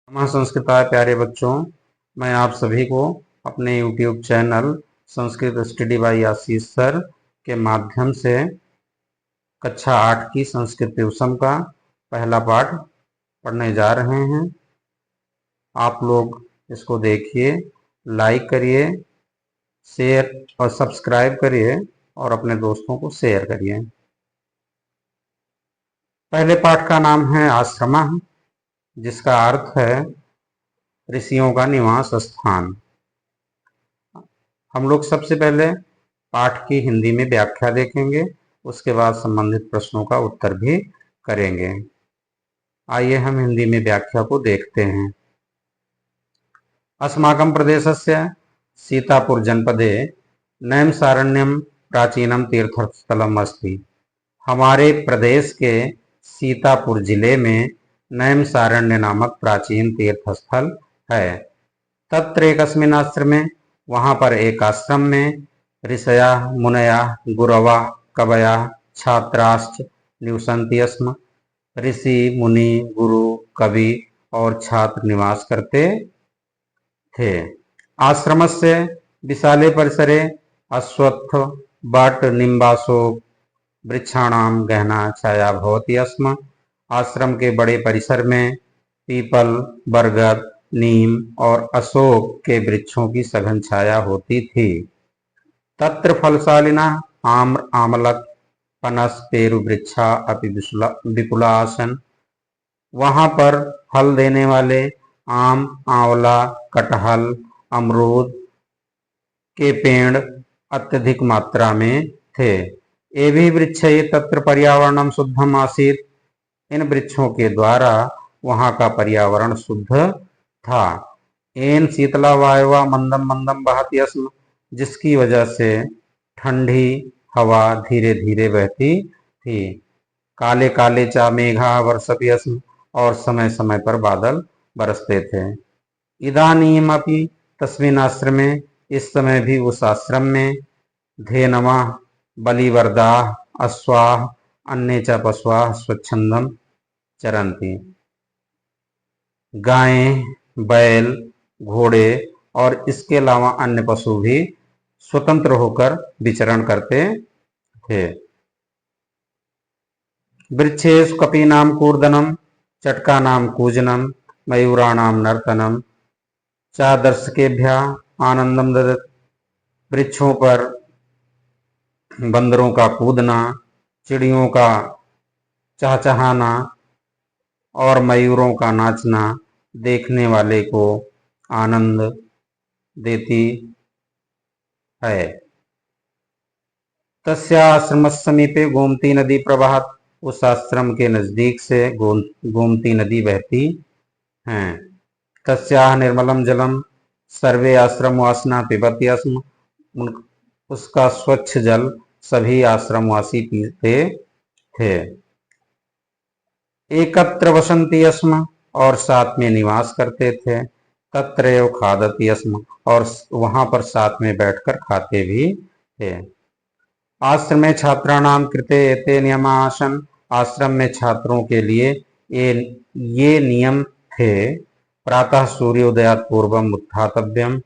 नमः संस्कृताय प्यारे बच्चों, मैं आप सभी को अपने YouTube channel Sanskrit study bye आशीष सर के माध्यम से कक्षा 8 की संस्कृत ट्यूशन का पहला पाठ पढ़ने जा रहे हैं। आप लोग इसको देखिए, लाइक करिए, शेयर और सब्सक्राइब करिए और अपने दोस्तों को शेयर करिए। पहले पाठ का नाम है आश्रमः, जिसका अर्थ है ऋषियों का निवास स्थान। हम लोग सबसे पहले पाठ की हिंदी में व्याख्या देखेंगे, उसके बाद संबंधित प्रश्नों का उत्तर भी करेंगे। आइए हम हिंदी में व्याख्या को देखते हैं। अस्माकं प्रदेशस्य सीतापुर जनपदे नैमिषारण्यम प्राचीनम तीर्थस्थलम अस्ति। हमारे प्रदेश के सीतापुर जिले में नैमिषारण्य नामक प्राचीन तीर्थस्थल है। तत्र एकस्मिन् आश्रमे, वहां पर एक आश्रम में ऋषया मुनया गुरवा कवया छात्राश्च निवसन्ति स्म। ऋषि मुनि गुरु कवि और छात्र निवास करते थे। आश्रमस्य विशाले परिसरे अश्वत्थ बट निम्बासो वृक्षाणां गहना छाया भवति स्म। आश्रम के बड़े परिसर में पीपल, बरगद, नीम और अशोक के वृक्षों की सघन छाया होती थी। तत्र फलशालिनः आम्र, आमलक, पनस, पेरु वृक्षा अपि विपुला आसन। वहां पर फल देने वाले आम, आंवला, कटहल, अमरूद के पेड़ अत्यधिक मात्रा में थे। एभी वृक्षैः तत्र पर्यावरणं शुद्धम आसीत्। इन वृक्षों के द्वारा वहां का पर्यावरण शुद्ध था। एन शीतला वायवा मंदम मंदम बहती स्म, जिसकी वजह से ठंडी हवा धीरे धीरे बहती थी। काले काले चा मेघा वर्षति स्म, और समय समय पर बादल बरसते थे। इदानीमपि तस्मिन् आश्रमे, इस समय भी उस आश्रम में धेनवः बलिवर्दाः अश्वाः अन्ये च पशवः स्वच्छंदम चरन्ति। गायें, बैल, घोड़े और इसके अलावा अन्य पशु भी स्वतंत्र होकर विचरण करते थे। वृक्षेषु कपीनां कूर्दनम, चटकानां कूजनम, मयूराणां नर्तनम च दर्शकेभ्यः आनंदम ददत्। वृक्षों पर बंदरों का कूदना, चिड़ियों का चहचहाना और मयूरों का नाचना देखने वाले को आनंद देती है। तस्या आश्रमस्य समीपे गोमती नदी प्रवहत्। उस आश्रम के नजदीक से गोमती नदी बहती है। तस्याः निर्मलम जलम सर्वे आश्रमवासिनः पिबन्ति स्म। उसका स्वच्छ जल सभी आश्रमवासी पीते थे। एकत्र वसन्ति स्म, और साथ में निवास करते थे। तत्रैव खादति स्म, और वहां पर साथ में बैठकर खाते भी थे। आश्रमे छात्राणां कृते एते नियमा आसन्। आश्रम में छात्रों के लिए ये नियम थे। प्रातः सूर्योदयात् पूर्वम उत्थातव्यम,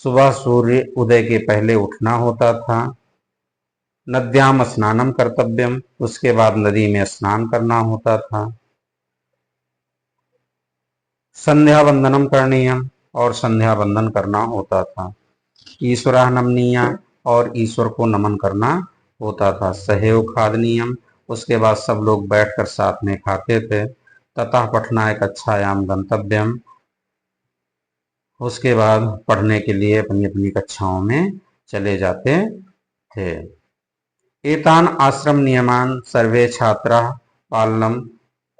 सुबह सूर्य उदय के पहले उठना होता था। नद्याम स्नानम कर्तव्यम, उसके बाद नदी में स्नान करना होता था। संध्या वंदनम करणीयम, और संध्या वंदन करना होता था। ईश्वरः नमनीय, और ईश्वर को नमन करना होता था। सहैव खादनीयम, उसके बाद सब लोग बैठकर साथ में खाते थे। ततः पठनाय कक्षायाम गंतव्यम, उसके बाद पढ़ने के लिए अपनी अपनी कक्षाओं में चले जाते थे। एतान आश्रम नियमान सर्वे छात्राः पालनम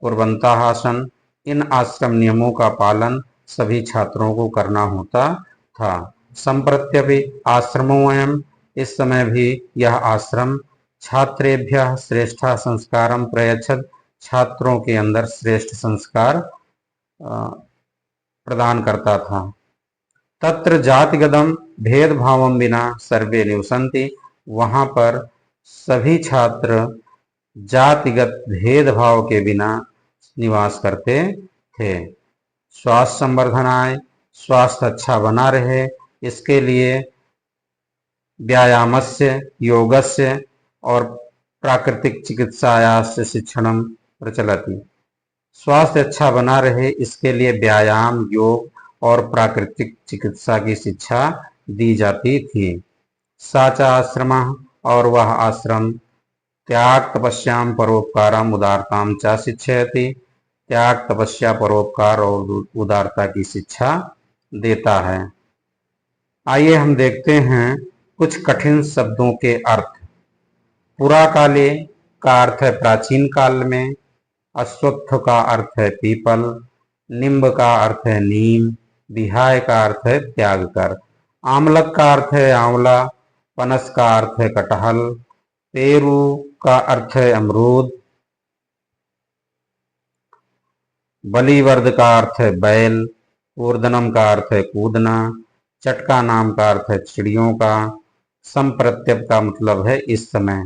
कुर्वन्तः आसन्। इन आश्रम नियमों का पालन सभी छात्रों को करना होता था। संप्रत्यपि आश्रमोऽयम्, इस समय भी यह आश्रम छात्रेभ्यः श्रेष्ठा संस्कारं प्रयच्छत्। छात्रों के अंदर श्रेष्ठ संस्कार प्रदान करता था। तत्र जातिगतम भेदभावम विना सर्वे निवसन्ति। वहां पर सभी छात्र जातिगत भेदभाव के बिना निवास करते थे। स्वास्थ्य संवर्धनाय, स्वास्थ्य अच्छा बना रहे इसके लिए व्यायामस्य, योगस्य और प्राकृतिक चिकित्सायास्य शिक्षणम प्रचलति। स्वास्थ्य अच्छा बना रहे इसके लिए व्यायाम, योग और प्राकृतिक चिकित्सा की शिक्षा दी जाती थी। साचा आश्रम, और वह आश्रम त्याग तपस्याम परोपकारम उदारताम च शिक्षयति, त्याग तपस्या परोपकार और उदारता की शिक्षा देता है। आइए हम देखते हैं कुछ कठिन शब्दों के अर्थ। पुराकाले का अर्थ है प्राचीन काल में, अश्वत्थ का अर्थ है पीपल, निम्ब का अर्थ है नीम, विहाय का अर्थ है त्याग कर, आमलक का अर्थ है आंवला, पनस का अर्थ है कटहल, पेरू का अर्थ है अमरूद, बलिवर्द का अर्थ है बैल, ऊर्धनम का अर्थ है कूदना, चटका नाम का अर्थ है चिड़ियों का, संप्रत्यप का मतलब है इस समय।